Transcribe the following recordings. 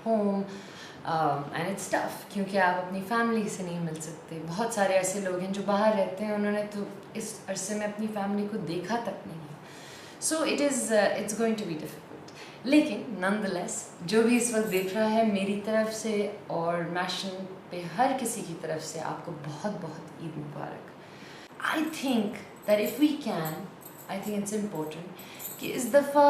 home and it's tough क्योंकि आप अपनी फैमिली से नहीं मिल सकते। बहुत सारे ऐसे लोग हैं जो बाहर रहते हैं, उन्होंने तो इस अरसे में अपनी फैमिली को देखा तक नहीं है। सो it's going to be difficult, लेकिन nonetheless जो भी इस वक्त देख रहा है मेरी तरफ से और मैशन पे हर किसी की तरफ से आपको बहुत बहुत ईद मुबारक। I think that if we can, I think it's important कि इस दफ़ा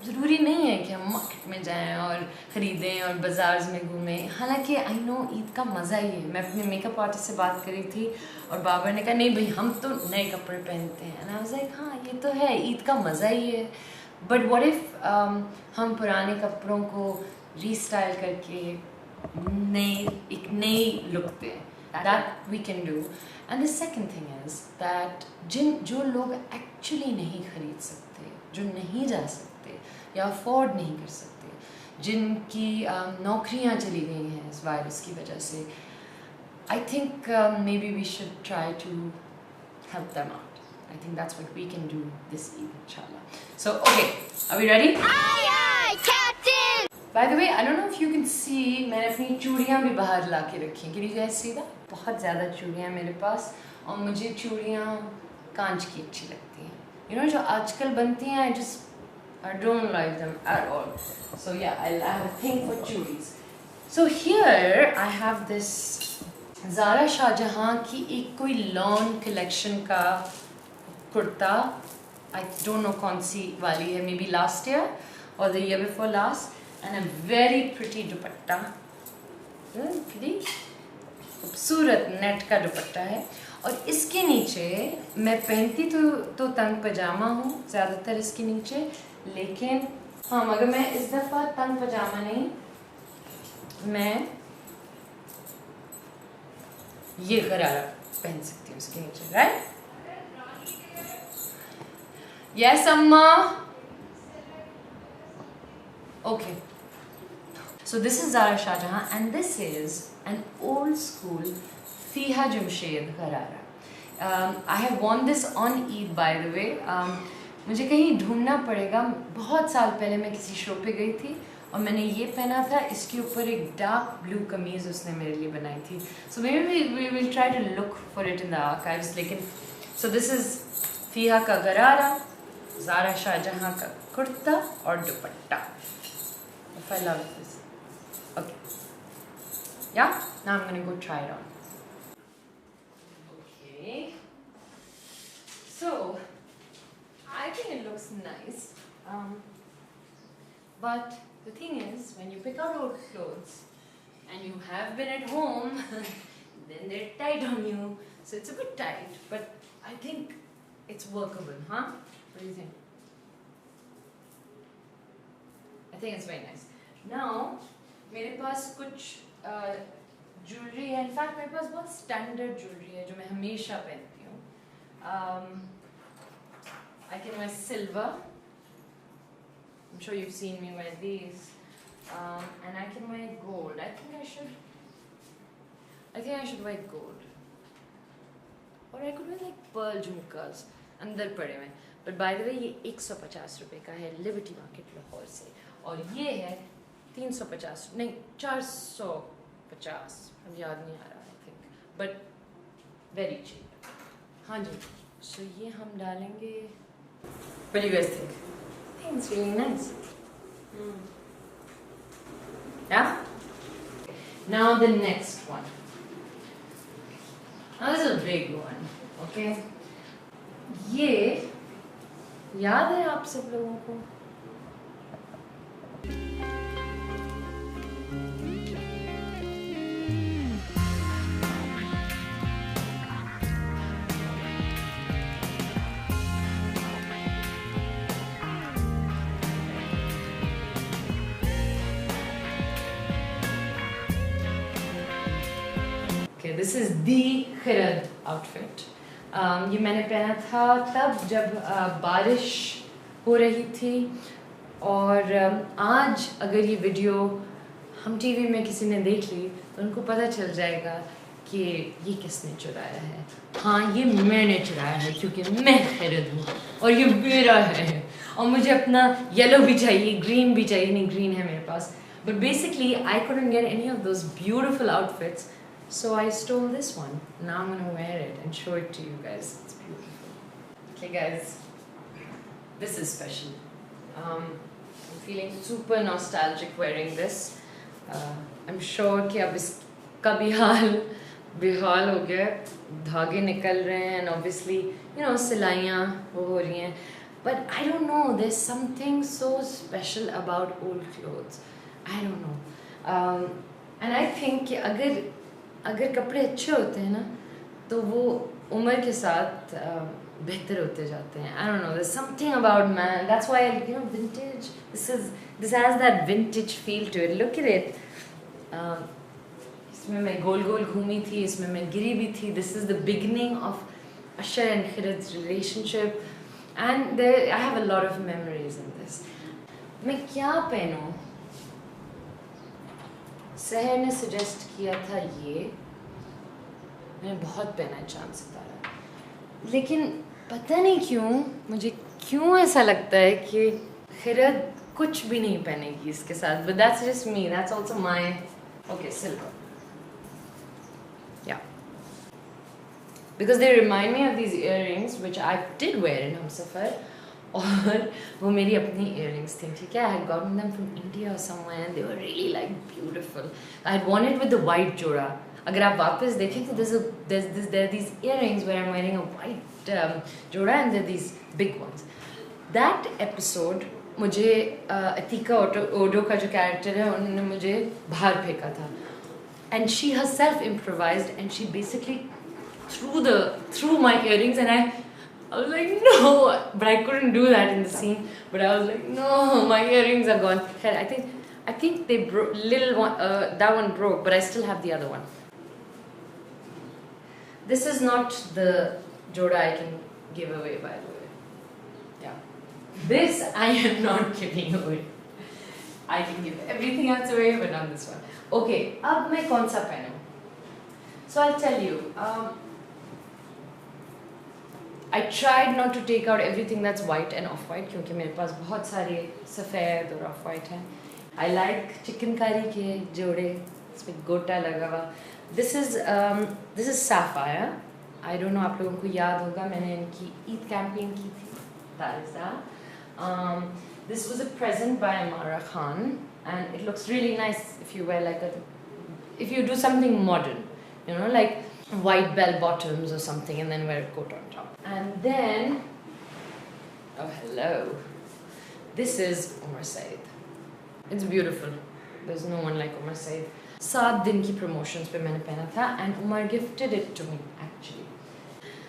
ज़रूरी नहीं है कि हम मार्केट में जाएं और ख़रीदें और बाज़ार में घूमें। हालांकि आई नो ईद का मज़ा ही है। मैं अपने मेकअप आर्टिस्ट से बात करी थी और बाबर ने कहा नहीं भाई हम तो नए कपड़े पहनते हैं। ना लाइक हाँ ये तो है, ईद का मज़ा ही है। बट व्हाट इफ़ हम पुराने कपड़ों को रीस्टाइल करके एक नई लुक दें। That we can do. And the second thing is that जो लोग एक्चुअली नहीं खरीद सकते, जो नहीं जा सकते या अफोर्ड नहीं कर सकते, जिनकी नौकरियां चली गई हैं इस वायरस की वजह से, I think maybe we should try to help them out. I think that's what we can do this Eid, inshallah. So, okay, are we ready? Aye, aye, Captain! By the way, I don't know if you can see, मैंने अपनी चूड़ियाँ भी बाहर ला के रखी हैं। Can you guys see that? बहुत ज़्यादा चूड़ियाँ मेरे पास, और मुझे चूड़ियाँ कांच की अच्छी लगती हैं। You know जो आजकल बनती हैं, I don't like them at all. So yeah, I have a thing for chudis. So here I have this Zaara Shahjahan की एक कोई लॉन कलेक्शन का कुर्ता। I don't know कौन सी वाली है, maybe last year or the year before last. And a very pretty dupatta, pretty खूबसूरत net का दुपट्टा है। और इसके नीचे मैं पहनती तो तंग पजामा हूँ ज़्यादातर इसके नीचे, लेकिन हाँ मगर मैं इस दफ़ा तंग पजामा नहीं, मैं ये गरारा पहन सकती हूँ इसके नीचे, राइट? यस अम्मा। Okay, so this is Zara Shahjahan and this is an old school Fiha Jumshed Gharara. I have worn this on Eid by the way. मुझे कहीं ढूंढना पड़ेगा। बहुत साल पहले मैं किसी शो पे गई थी और मैंने ये पहना था, इसके ऊपर एक डार्क ब्लू कमीज़ उसने मेरे लिए बनाई थी। So maybe we will try to look for it in the archives. लेकिन so this is Fiha का गरारा, Zara Shahjahan का कुर्ता और दुपट्टा। If I love this. Okay. Yeah? Now I'm going to go try it on. Okay. So, I think it looks nice. But the thing is, when you pick out old clothes and you have been at home, then they're tight on you. So it's a bit tight, but I think it's workable, huh? What do you think? I think it's very nice. Now, मेरे पास कुछ jewellery है। In fact मेरे पास बहुत standard jewellery है जो मैं हमेशा पहनती हूँ। I can wear silver. I'm sure you've seen me wear these. And I can wear gold. I think I should wear gold. Or I could wear like pearl झुमकास अंदर पड़े हुए। But by the way, ये 150 रुपए का है liberty market Lahore से, और ये है 350 नहीं 450, अब याद नहीं आ रहा I think, but very cheap. हाँ जी, सो ये हम डालेंगे। What do you guys think? I think it's really nice. Yeah? Now the next one. Now this is a big one, okay? ये याद है आप सब लोगों को? This is the Khirod outfit. ये मैंने पहना था तब जब बारिश हो रही थी, और आज अगर ये वीडियो हम टीवी में किसी ने देख ली तो उनको पता चल जाएगा कि ये किसने चुराया है। हाँ, ये मैंने चुराया है क्योंकि मैं खिरद हूँ और ये मेरा है, और मुझे अपना येलो भी चाहिए, ग्रीन भी चाहिए, नहीं ग्रीन है मेरे पास, But basically, I couldn't get any of those beautiful outfits, so I stole this one. Now I'm gonna wear it and show it to you guys. It's beautiful. Okay, guys, this is special. I'm feeling super nostalgic wearing this. I'm sure कि अब इसका भी हाल बेहाल हो गया, धागे निकल रहे हैं, and obviously, सिलाइयाँ वो हो रही हैं. But I don't know, there's something so special about old clothes. I don't know. And I think कि अगर कपड़े अच्छे होते हैं ना, तो वो उम्र के साथ बेहतर होते जाते हैं. I don't know, there's something about man. That's why, vintage. This has that vintage feel to it. Look at it. इसमें मैं गोल गोल घूमी थी, इसमें मैं गिरी भी थी. This is the beginning of Asher and Khirad's relationship, and I have a lot of memories in this. मैं क्या पहनूं? सहर ने सजेस्ट किया था ये. मैंने बहुत पहना है चांद सितारा, लेकिन पता नहीं मुझे क्यों ऐसा लगता है कि खिरद कुछ भी नहीं पहनेगी इसके साथ. But that's just me. That's also my silver. Yeah. Because they remind me of these earrings which I did wear in Humsafar. और वो मेरी अपनी earrings थी, ठीक है? I had gotten them from India or somewhere and they were really like beautiful. I had worn it with the white जोड़ा. अगर आप वापस देखें तो there are these earrings where I'm wearing a white जोड़ा and there are these big ones. That episode मुझे अतीका ओडो का जो character है उन्होंने मुझे बाहर फेंका था. And she herself improvised and she basically threw my earrings and I was like, no, but I couldn't do that in the scene. But I was like, no, my earrings are gone. I think they broke. That one broke, but I still have the other one. This is not the joda I can give away, by the way. Yeah, this I am not giving away. I can give everything else away, but not this one. Okay, अब मैं कौन सा पहनूं? So I'll tell you. I tried not to take out everything that's white and off-white क्योंकि मेरे पास बहुत सारे सफ़ेद और off-white हैं. I like चिकनकारी के जोड़े, इसमें गोटा लगा हुआ. This is Sapphire. I don't know आप लोगों को याद होगा, मैंने इनकी ईद कैंपेन की थी. That is that. This was a present by Amara Khan and it looks really nice if you wear if you do something modern, like white bell bottoms or something and then wear a coat on top. And then, oh hello, this is Umar Saeed. It's beautiful. There's no one like Umar Saeed. 7 दिन की promotions पे मैंने पहना था and Umar gifted it to me actually.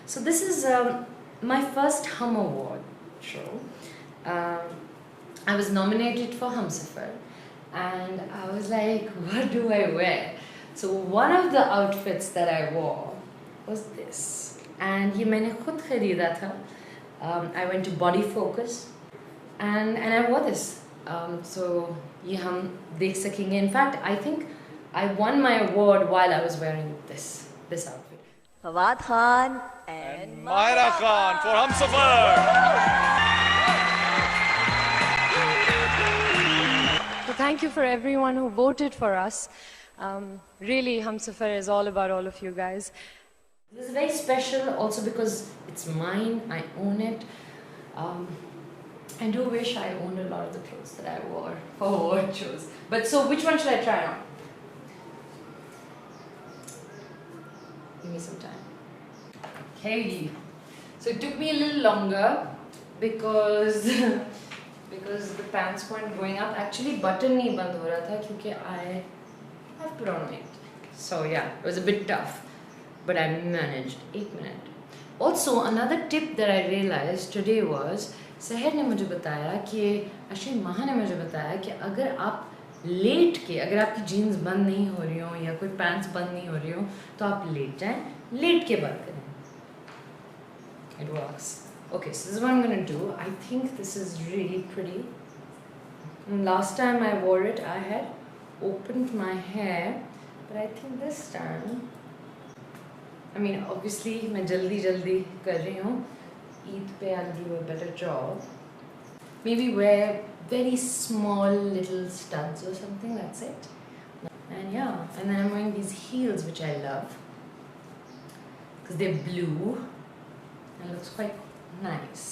So this is my first Hum Award show. I was nominated for Humsafar and I was like, what do I wear? So one of the outfits that I wore was this, and ये मैंने खुद खरीदा था. I went to Body Focus and I wore this. So ये हम देख सकेंगे. In fact, I think I won my award while I was wearing this outfit. Fawad Khan and Myra Khan for Humsafar. So thank you for everyone who voted for us. Really, Humsafar is all about all of you guys. This is very special also because it's mine, I own it. I do wish I owned a lot of the clothes that I wore for award shows. But so which one should I try on? Give me some time. Okay. So it took me a little longer because the pants weren't going up. Actually button nahi band ho raha tha kyunki I have put on weight. So yeah, it was a bit tough. But I managed. 8 minutes. Also, another tip that I realized today was, सहर ने मुझे बताया कि अश्विन माहा ने मुझे बताया कि अगर आप लेट के, अगर आपकी जीन्स बंद नहीं हो रही हो या कोई पैंट्स बंद नहीं हो रही हो तो आप लेट जाएं, लेट के बंद करें. It works. Okay, so this is what I'm gonna do. I think this is really pretty. And last time I wore it, I had opened my hair, but I think this time, I mean, obviously, मैं जल्दी कर रही हूँ. Eid पे I'll do a better job. maybe wear very small little studs or something, that's it. And yeah, and then I'm wearing these heels which I love because they're blue and it looks quite nice.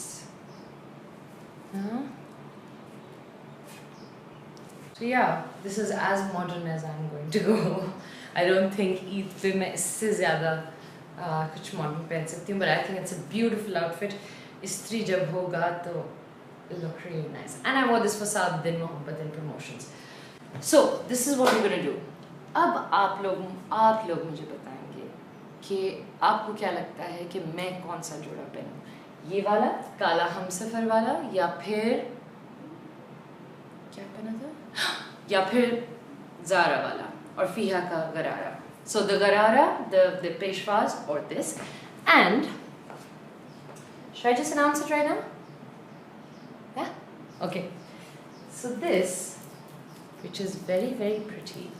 So yeah, this is as modern as I'm going to go. I don't think Eid पे मैं इससे ज़्यादा कुछ modern पहन सकती हूँ, but I think it's a beautiful outfit. इस्त्री जब होगा तो it'll look really nice. And I wore this for Saad Din Mohabbat in promotions. So this is what we're gonna do. अब आप लोग मुझे बताएंगे कि आपको क्या लगता है कि मैं कौन सा जोड़ा पहनूं, ये वाला काला हमसफर वाला या फिर क्या पहना था, या फिर ज़ारा वाला और फीहा का गरारा. So the garara, the peshwas or this, and should I just announce it right now? Yeah? Okay. So this, which is very, very pretty,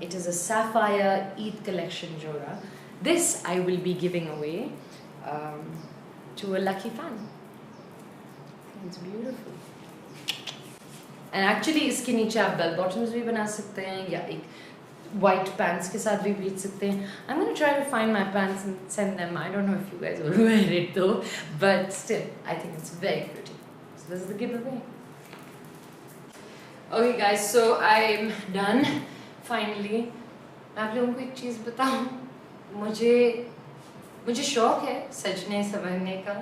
it is a sapphire Eid collection jora. This I will be giving away to a lucky fan. It's beautiful. And actually इसके नीचे आप bell bottoms भी बना सकते हैं या एक white pants के साथ भी बेच सकते हैं. I'm gonna try to find my pants and send them. I don't know if you guys will wear it though, but still, I think it's very pretty. So this is the giveaway. Okay guys, so I'm done. Finally, मैं आप लोगों को एक चीज़ बताऊँ. मुझे शौक है सजने संवरने का,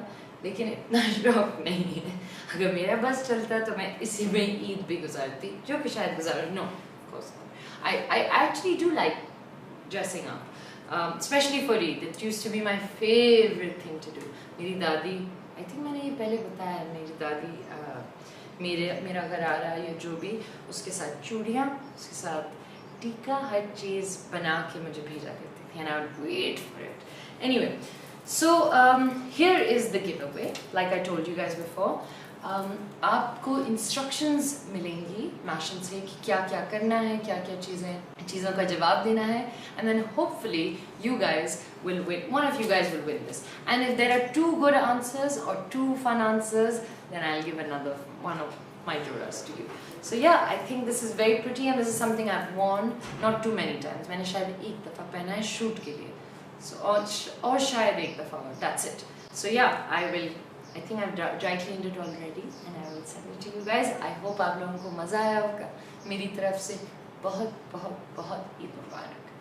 लेकिन इतना शौक नहीं है. अगर मेरा बस चलता तो मैं इसी में ईद भी गुजारती, जो कि शायद गुजारूँ. No, of course not. I actually do like dressing up, especially for Eid. It used to be my favorite thing to do. मेरी दादी, I think मैंने ये पहले बताया है, मेरी दादी मेरा गरारा या जो भी, उसके साथ चूड़ियाँ, उसके साथ टीका, हर चीज़ बना के मुझे भेजा करती थी, and I would wait for it. Anyway, so here is the giveaway. Like I told you guys before, आपको instructions मिलेंगी Mashal से कि क्या क्या करना है, क्या क्या चीज़ों का जवाब देना है, and then hopefully you guys will win. One of you guys will win this. And if there are 2 good answers or 2 fun answers, then I'll give another one of my joras to you. So yeah, I think this is very pretty and this is something I've worn not too many times. मैंने शायद एक दफ़ा पहना है shoot के लिए. So और शायद एक दफ़ा और. That's it. So yeah, I think I've dry cleaned it already and I will send it to you guys. I hope आप लोगों को मज़ा आया होगा. मेरी तरफ से बहुत बहुत बहुत ईद मुबारक.